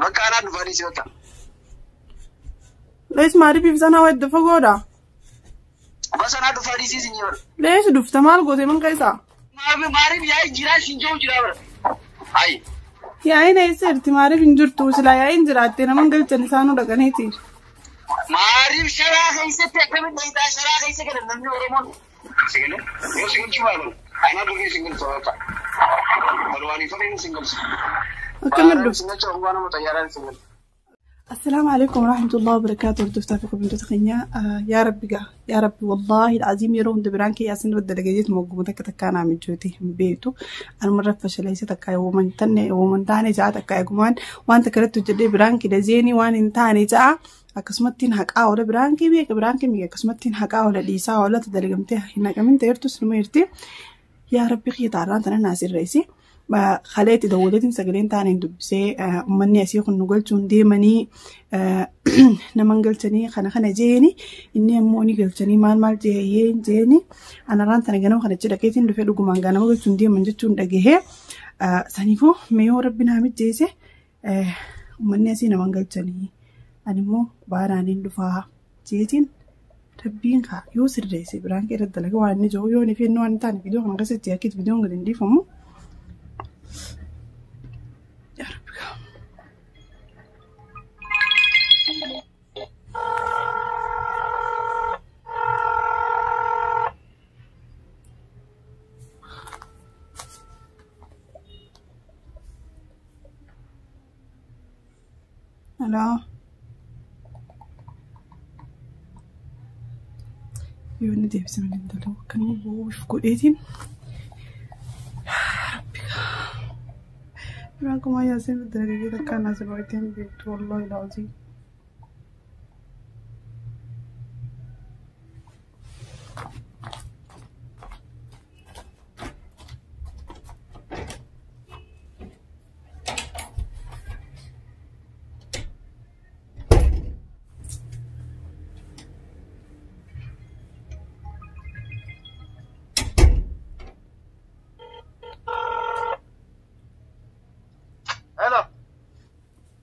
Bakka ana dhufanii si wata. Lees maaliif ibsanaa wadda fagoodha? Bas ana dhufanii si sinyoor. Lees dhufta maal goote man keessaa? Maaliif yaa jiraa sinjoo jiraa bara. Ayi. Yaa'iin eessatti maaliif hin jirtu silaa yaa'iin jiraattee naman galchan isaanuu dhaqaniiti. Maaliif sharaa keessatti akkamiin dheedaa sharaa keessa galan namni Oromoon. Sigale? Yoo sigalchuu baalan. Ana dhufee sigalcha wata. Walwaanii fadhiin sigalcha. Akkamiin dhufta? Sigalcha waan nama xayyaaraan sigalcha. السلام عليكم ورحمة الله وبركاته. ردفت فيكم بنت تخنيا يا ربي والله العظيم يرون دبرانك يا سن الدرجات موجودة كتكانا من جوتي من بيته المرة فشل ليس تكاي ومن تاني جاء تكاي كمان وانت كرت تجدي برانك لزيني وان تاني جاء أقسمتين حق أول برانكي بيك برانكي ميك أقسمتين حق أول ليسا ولا تدرجمتها هنا كمان تيرتوس الميرتي يا ربي خيطاران تنا نازل رئيسي خليت دولتين سجلين تاني دبسي أمني أسيق النقل تندي مني نمنقل تاني خنا جيني إني أموني قل تاني مال جيني أنا ران تاني جنو خنا تجدا كيتين دفع لقو مانجانا مقل تندي من جتون دقيه سانيفو ميو ربنا عمد جيسي أمني أسي نمنقل تاني أنا مو بارانين دفع جيتين ربين خا يوسر ريسي برانكي رد لك واني جو يوني في النوع تاني فيديو خنا قصة أكيد فيديو قد ندي فمو Hello. يوني دي بسم الله دلو كانوا بوش كوديتين ربك ما ياسين الدرجة كده كان ناس الوقتين بيت والله العظيم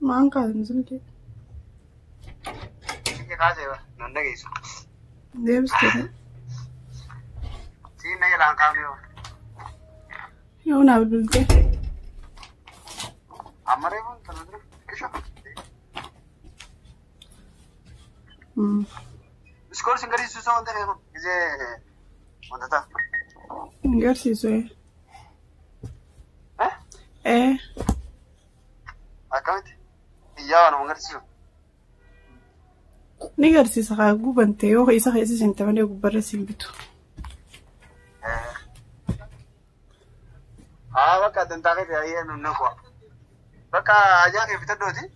ما أنقذ نزل كده. كذا نندق يسوع. ده بس كده. سين نجلا كامليو. يونا بالبلدة. أمريكان تنادر كيشة. سكور سنجري سوسا وانت ليه كذا وانت تا. سنجر سيسوي. إيه. أكمل. يا أنا مغرسيو. نغرسي سخا غوبنتي او إيسا خيسي سنتمني غبرسي بيتو. بكا دنتاكي تايي ننكو. بكا أجاكي في تدوتي.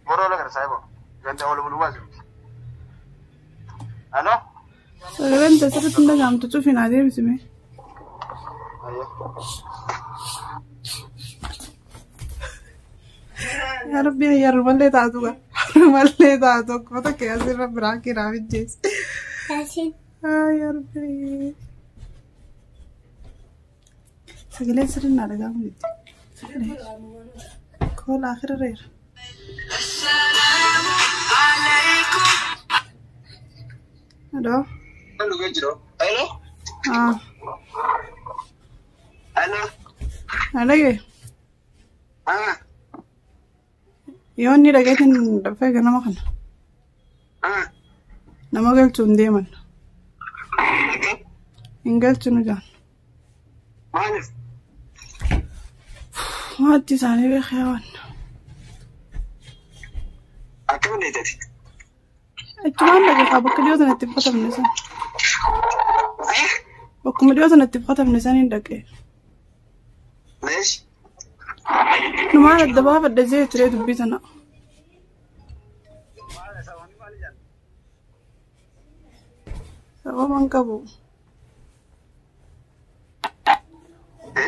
برو لك رسايبو. جنت أول ملوازم. ألو. سلام تسرت نجام تشوفي نادي بسمي. يا ربي يا رب اللي تعطوك اللي تعطوك ما تكاسي رب راكي رابي جيس ياسين يا ربي سجلين سرنا على جامد كل آخر رير السلام عليكم ألو ألو جيرو ألو ألو ألو يوني لقيت إن رفيق أنا ما خنا أنا ما قلت ديما إن قلت نجان ما أدي ثاني بخيوان أكمل ليتك أجمع لك خابك اليوم أنا تبغى من نسان بكم اليوم أنا تبغى من نسان عندك ليش نمار الدباب الدزية تريد بيتنا سوا من كبو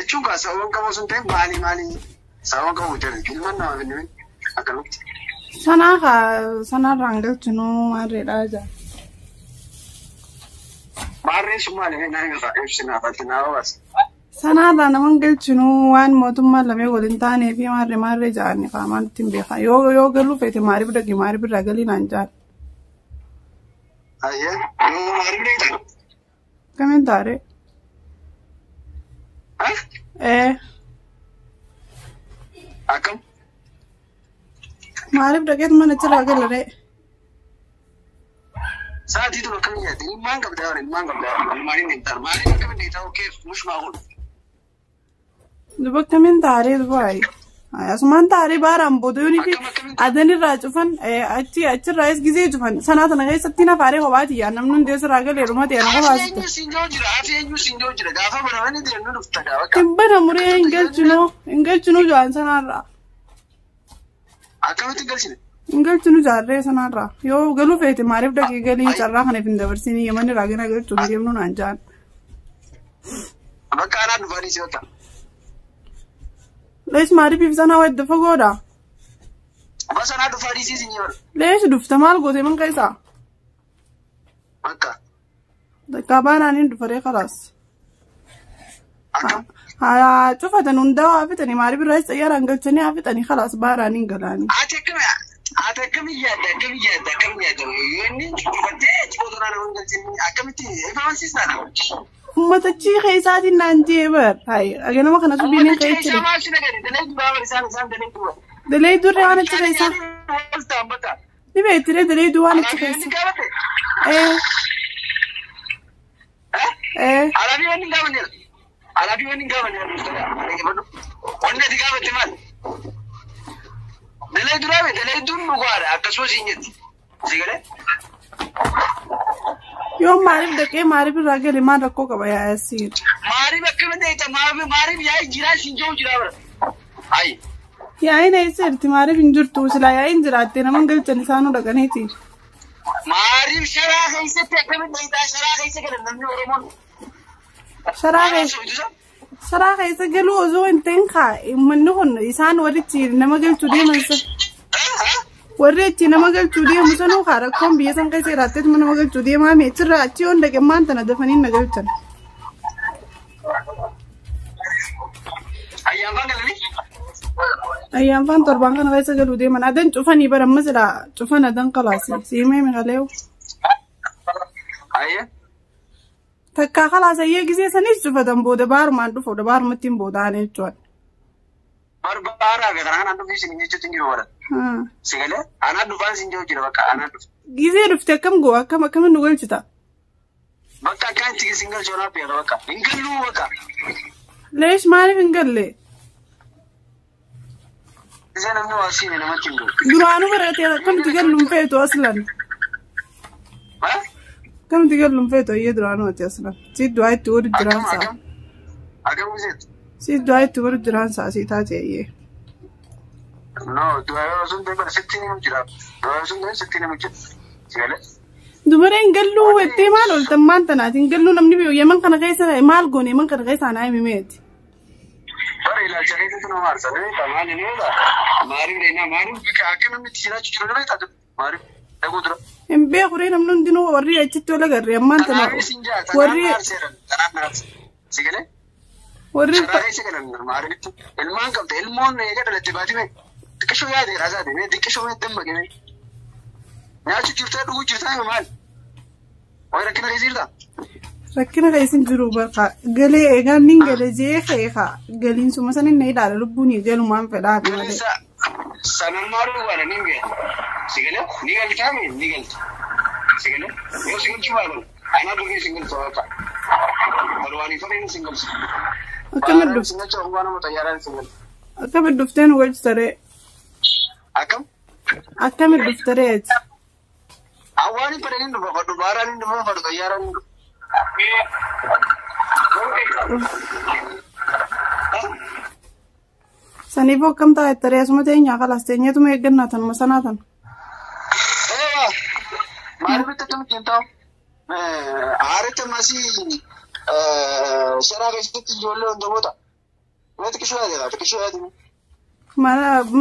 شو سوا كبو سنتين مالي سوا كبو جري كلمة نوع أكلم sana rangel chunu mare raja mare shumale na ngata efsina fatina was Sanarraa naman galchinu waan mootummaan lamee waliin taanee fi maarree ja'anni qaamaan ittiin beekaa yoo galuu feete maariif dhaqi maariif irraa galii naan ja'an. Ayyee maariif dheetan. Kamiin taare? Akkam? Maariif dhaqeet mana achirraa galaree? Sa'aatii tun akkamiin nyaate ilmaan qabdaa ilmaan hin deemtaan maaliif akkamiin deetaa okeef mushmaa kun. Duba kamiin taaree dubaayi? Asumaan taaree baaraan booda yoonii fi adanirraa cufan achirraas gizee cufan sanaa tana keessatti nafaaree kophaati yaa namni hundee sirraa galee dhumate yaa nama baasite. Eenyu siinjoo jira gaafa baramanii deemnu dhufta gaafa. Tibbana muree hin galchinu jaan sanarraa. Akkamitti galchine? Hin galchinu jaarree sanarraa yoo galuu feete maaliif dhaqee galii carraa kanaaf hin dabarsinii yamanni raagina galchuun deemnu naan jaan. Bakka anaa dhufanii si wata. Lees maariif ibsanaa wadda fagoodha? Basa anaa dhufanii si sinyoora. Lees dhufta maal goote man keessaa? Bakka. Bakka baanaan hin dhufaree kalaas. Akkam? Haa cufatan hundaa waa fixanii maariif irraa xayyaaraan galchanii haa fixanii kalaas baaraan hin galaanii. Ati akkamiin yaadda yoo inni cufattee cipootona nama hin galchine akkamitti ifamansiisaa nama. Ummatachi keessaatiin naan jee bar. Hayi nama kana subiin hin keessi. Dalee durre waan achi keessaa. Ni beektire dalee durre waan achi keessaa. Alaabii wanni gaafanne wanni ati gaafatte maal? Dalee duraabe dalee duun dhugaadha akkasumas hin jetti. Sigalee? Yoo maariif dhaqee maariif irraa gale maal rakkoo qaba yaa asiir. Maariif akkamitti ta'e maariif yaa'ii jiraa siin jiru jira bara. Ayi. Yaa'iin eessatti maariif hin jirtu silaa yaa'iin jiraattee naman galchan isaanuu dhaqaniiti. Maariif sharaa keessatti akkamitti ta'e sharaa keessa galan namni Oromoon. Sharaa keessa galuu osoo hin ta'in manni kun isaan warrichi nama galchuu deeman warri achi nama galchuu deemu sanuu rakkoon biyya san keessa jiraatteetu nama galchuu deemaa meechirraa achi yoon dhaqe maan tana dafanii na galchan. Ayyaanfaan torbaan kana keessa galuu deeman adan cufanii bara amma silaa cufan adan kalaasi siimee miqaleewu. Takkaa kalaasayyee gisee sanis cufatan booda baarumaan dhufu baarumatti hin boodaan jechuudha. Barbaaraa gara anaan dhufee isin jechuutti hin jiru wara. Sigalee anaan dhufaan isin jiru jira bakka anaan dhufe. Gisee dhufte akkam goo akkamiin nu galchita? Bakka akkaan itti isin galchuu naaf beeka bakka hin galluu bakka. Leesh maaliif hin galle? Gisee namni waa siime namatti hin galu. Duraanuu baratee akkamitti galluun feetu aslan? Akkamitti galluun feetu ayyee duraanuu ati aslan? Siit du'aa itti walitti jiraan sa'a. Akkam giseetu? Siit du'aa itti walitti jiraan sa'a sii taate ayyee. No, du'aa sun deemaa sitti ni mujjira. Du'aa sun deemaa sitti ni mujjira. Sigalee? Dubaree hin galluu wettee maal ooltan maan tanaati hin galluu namni yaman kana keessa maal goone yaman kana keessa anaa himimeeti. Bara ilaalcha keessatti nama aarsadee maal inni eegaa maariif dheennaa maariif akka namni itti jiraachuu jiru nama eegaa maariif dhaguu dura. Hin beekure namni hundinuu warri achitti wal agarre ammaan tana warri. Sigalee? Warri. Sharaa keessa galan maariifitti ilmaan qabda ilmoon eega dhalatti baatime xiqqishoo yaade raasaate xiqqishoo mee dammaqime nyaachuu jirtaa dhuguu jirtaa maal? Wayi rakkina keessa jirtaa? Rakkina keessa hin jiru bakka galee eegaan ni gale jee keeka galiinsuma san inni ilaala lubbuun galumaan fedhaa fi malee. Sanan maaluu baala ni gale sigalee ni galtaame ni galta sigalee yoo sigalchuu baala anaa durii sigalcha bakka barwaanii fadhee ni sigalcha. Akkamitti dhufte? Sigalcha waan nama xayyaaraan sigalcha. Akkamitti dhuftee nu galchitaree? Akkam? Akkamitti dhuftaree? Awwaani fadhanii dhufa fadhu baaraan dhufa fadhu xayyaaraan dhufa. Saniifuu akkam taa'ettaree asuma teenyaa kalaas teenyeetuma eeggannaa tanuma sanaa tan. Maaliif akkamitti hin ta'u? Aaritti ammasii sharaa keessatti ijoollee hundamoota. Mee xiqqishoo yaadee xiqqishoo yaadee.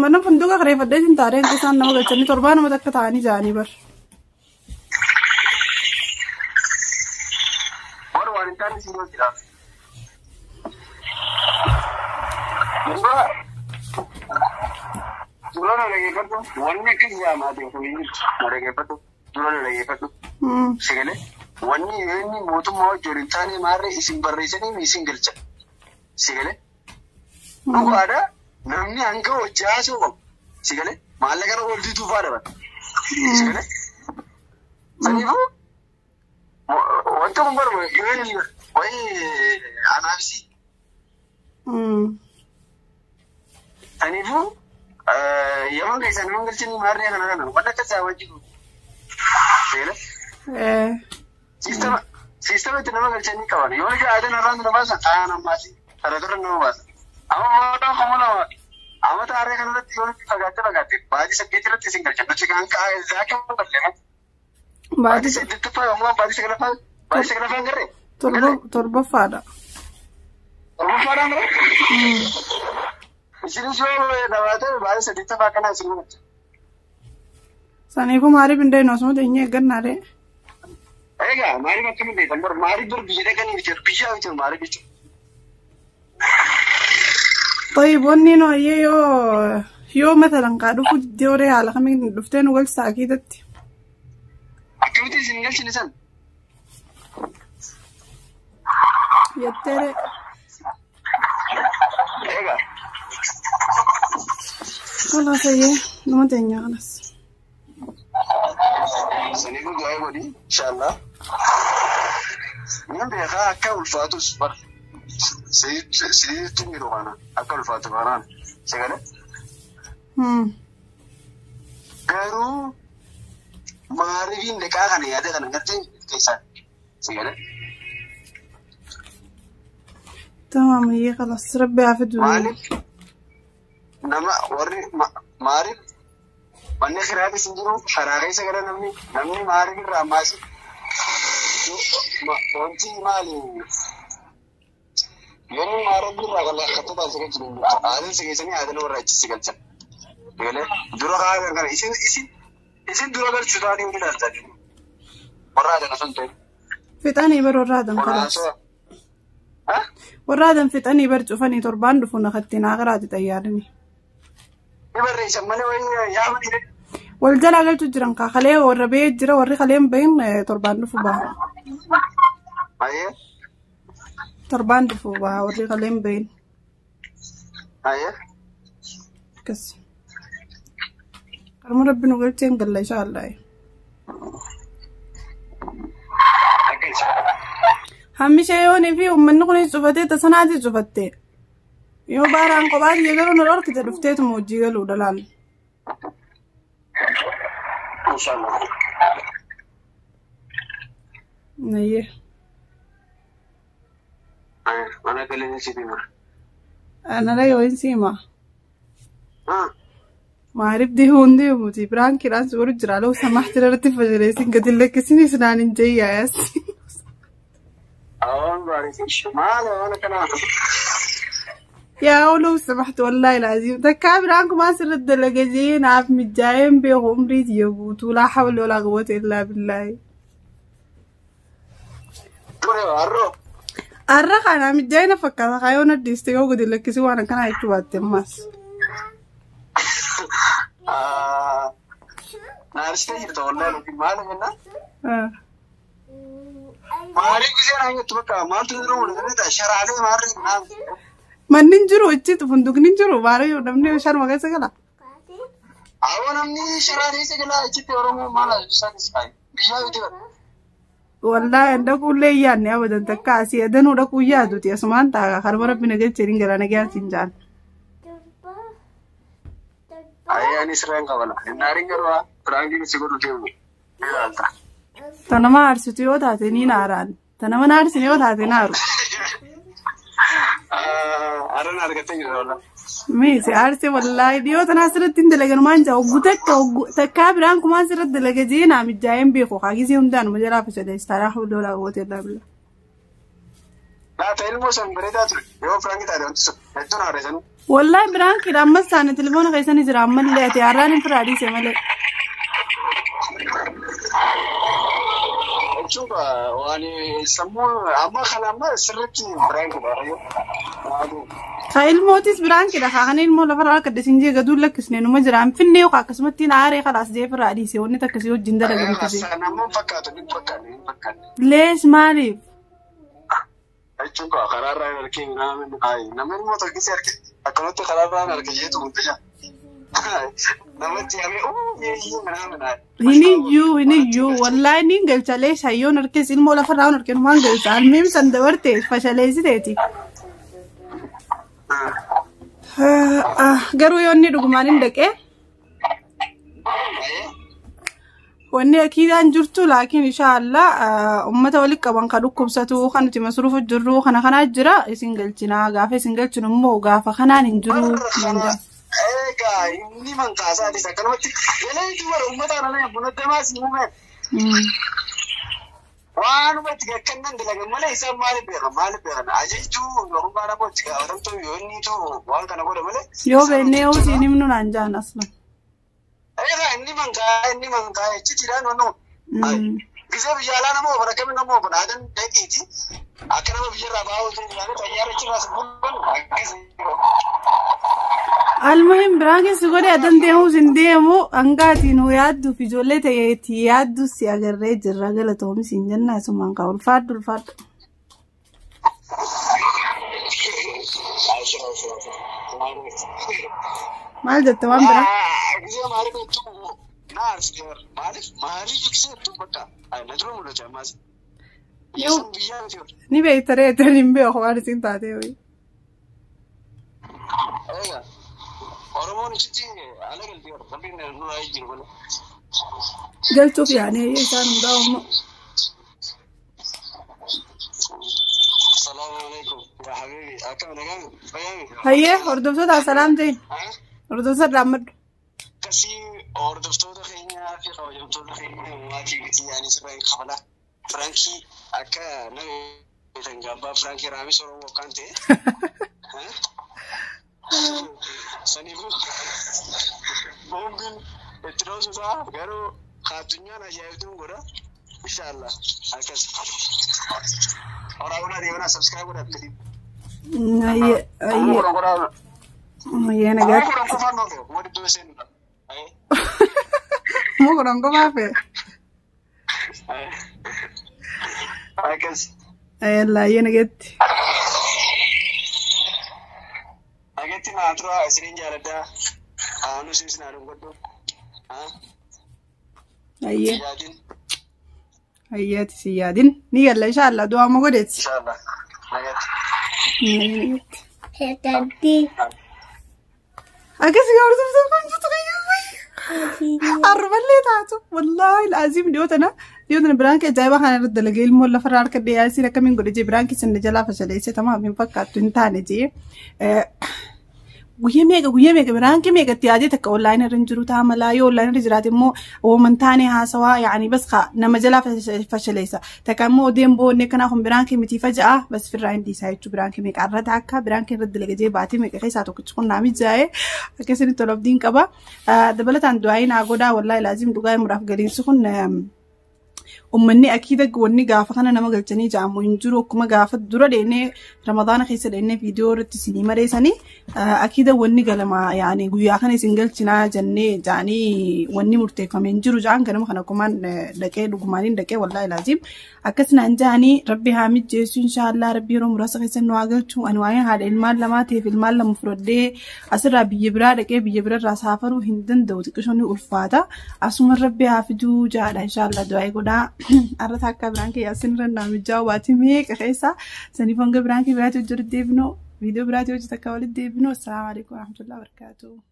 Mana funduuqa kareeffadhee hin taareen isaan nama galchanii torbaa nama takka ta'anii jaanii bar. Durana lagi kat tu, warna kerja mati aku ini, mereka kat tu, durana lagi kat tu. Segala, warna ini motor mau jurintan ni mari ising berisi ni ising kerja. Segala, aku ada, namni angka wajah so, segala, malah kan orang di tu pada, segala. Jadi tu, waktu umur ini, wah anak si. Ani tu. Yang mana saya nak kerja ni mari anak-anak, mana kerja wajib. Segala. Sistem itu nama kerja ni kawan. Yang mana ada orang tu bahasa, anak masih, ada orang tu bahasa. Awak tahu kamu lah. Awak tahu ada kan orang tu agak-agak, bagi sekian cerita sing kerja. Macam angka, zakat pun kerja. Bagi sekian tu pun, orang bagi sekian apa kerja? Turbo fada. Turbo fada ni? Sini semua dah ada, bagi sekian tu pakai nasi mana? Sani ko mari benda ini semua ini agar nare. Ega, mari macam ni, tapi mari berbeza kan ini berbeza itu mari berbeza. طيب وني نو يو مثلا قاعدوا في الدوري على خمين دفتين وقلت ساكيدت activities single citizen يتري ايوه خلاص هي ما تنيا خلاص سنيكو جاي بدي ان شاء الله من بيخا اكل فاتوس بر سيد تنيرو انا اكل فاتو بران سيغله غارو مارين لكا كان ياده كان نتين كيسا سيغله تمام هي خلاص ربي يعافيك مالك نما وري ماري بني خيرات سنجرو حراغي سغله نمني ماري راماسي ما وانتي مالي يوم مارن راغلا خطو دالسك جنو آدن سيسني آدن ورچ سيگلچ يله درو هاغ كان اسين درو غل چداني ودي دالتاني ورادن سنتو فتاني بر ورادن خلاص ها ورادن فتاني بر شوفني تربان دفنا خدتنا غرات تيارني يبر يسمني وين يا بدي والجلا قلت جرن كا خليه وربي جرا وري خليهم بين تربان دفبا ايه تربان دفبا وري خليهم بين ايه كس كرم ربنا قلتين قال ان شاء الله هم شيء في من نقول شفتي تصنعتي شفتي يو باران قباد يقولون نور كده دفتيت موجي قالوا دلال ان شاء الله نيه انا كلمه سيما انا لا يوين سيما ما عرف دي هون دي موتي بران كيران سور جرالو سمحت رتي فجريسين قدل لك سيني سنان جاي يا ياسي بارك الشمال وانا كمان يا ولو سمحت والله العظيم تكابر عنكم ما سرد لجزين عارف متجايم بهم ريد يبوت ولا حول ولا قوة إلا بالله أرخ أنا متجاينا فكرة خايونا ديستيو قد لك سوى أنا كان هيكتوات تماس نارستي يرتولنا لكن ما لنا ماري كذا هاي تبقى ما تدرون هذا شرع عليه ماري ما ننجرو إتشيت فندق ننجرو ماري ونمني شر ما كيس كلا أو نمني شر عليه سكلا إتشيت ورمو مالا جسانس كاي بيجاي تبى والله عندك كل يعني أبدا تكاسي أدنى ولا كويا دوتي أسمان تا خربنا بنجد ترين كلا نجار سنجان أي أنا سرعان كوالا نارين كروا ترانجي نسيقول تيمو تنا ما أرسلتي وده نين أران تنا ما نارسني وده نارو أران أركتين ولا ميسي أرسل والله ديو تنا سرتين دلقن مانجا وقتك تكابر عنكم ما سرت دلقجين عم جايين بيخو خاجيزي همدان مجرا فشل استراح ولا قوة إلا بالله لا تلمو سنبريدات يو فرانكي تاري أنت سبتون عريزانو والله برانكي لما سانة تلفون خيساني زر عمال لي أتعراني فرادي سيمالي شوف واني سمو أما خلما سرتي برانكي باريو خايل موتيس بران كده خانين مو لفرا كده سنجي قدول لك سنين وما جرام فيني وقع كسمتين عاري خلاص دي فرا دي سي وني تكسيو جندره قمتي انا مو فكرت ليش مالي ايتو قرار ركين نعم هاي نمر مو تكسي اكلت قرار ركيتو منتجا نمت يعني هني يو والله نينجل تلاش هيو نركز المو لفرا نركن ما نجلس المهم سندورتي فشليزي تيتي قالوا يوني رقمانين دقة واني اكيد انجرتو لكن ان شاء الله امتا ولك كبان كدوكم ستو خانتي مصروف الجرو خنا جرا سنجلتنا غافه سنجلتنا مو غافه خنا نجرو مندا ايغا اني من كاسا دي سكنوتي يلي تور امتا انا بنتما سيمه وانو بتككنن دلغ مله حساب مال بيغا اجيتو يومبانا بوتيكا ورمتو يوني تو وان كان غود مله يو بينيو سيني منو نانجان اصلا ايغا اني من كاي تشيران ونو بيزا بيجالا نمو بركم نمو بنادن دقيتي اكرم بيجرا باو تيجا تيار تشراس بول المهم براغي سغوري ادن ديمو سنديمو انغاتي نو يادو في جولته يادو سي اغري جرغله توم سينجنا سمان قول فادو مال ده تمام برا زي ما عرفت ناس كتير مالي يكسر تو بقى ندرو ولا جماز يو ني بيتري تريم بي اخوار سنتاتي وي ايوه هرمون تشتي على قلبي ربنا انه هيجي ولا قلتو يعني هي كان مداوم السلام عليكم يا حبيبي اكم نغام هي هردفتو سلام زين هردفتو رامد كسي هردفتو خينا في خوجمتو خينا واجي يعني سبين خبلا فرانكي اكا نبي تنجابا فرانكي رامي سورو وكانتي ها سنيبو بومبين اتروسو صاحب غيرو خاتونيا نجايبتم غورا ان شاء الله هكذا और आउना देवना सब्सक्राइब कर दे ये ना गया मो को माफे لا ये ना गया ageti na atro asirinja rada anu sisna rungodo ha هياتي سيادين نيلا إن شاء الله دعاء مقدت إن شاء الله نيت هتدي أكسي أرض أربلي تاتو والله العظيم ديوتنا برانك جايبه خان رد لقي المول فرار كدي ياسي لك من قدي برانك سن جلا فشليسه تمام من فكات تنتاني جي وهي ميجا برانك ميجا تيادي تك أونلاين رنجرو تعملها يو أونلاين رجرات مو ومن تاني ها سوا يعني بس خا نمجلا فشليسة تكمو ديمبو نكنا هم برانك متي فجأة بس في الرين دي سايد شو برانك ميجا عرض هكا برانك رد لقى جي باتي ميجا خيساتو كتكون نامي جاي كسر طلب دين كبا دبلت عن دعائنا عقودا والله لازم دعاء مرافق قليل سخن أمني أكيد قوني قافة خنا نما قلتني جامو ينجرو كما قافة دورة لأنه رمضان خيسة لأنه فيديو رتسيني مريساني أكيد وني قلما يعني قوي أخني سنجل تنا جنة جاني وني مرتفع من جرو جان كنا خنا كمان دكة لقمانين دكة والله لازم أكسنا أنجاني ربي حامد جيسو إن شاء الله ربي يروم راسخ خيسة نواقلتو أنواعي هذا المال لما تي في المال لمفرد ده أسرع بيبرا دكة بيبرا راسافر وهندن دوت كشوني ألفادا أسمع ربي حافظو جالا إن شاء الله دعاء قدا أردت هكا برانكي ياسين رنا متجاوباتي ميك خيسة سنفونك برانكي براتو جرد ديبنو فيديو براتو جتكاولد ديبنو السلام عليكم ورحمة الله وبركاته.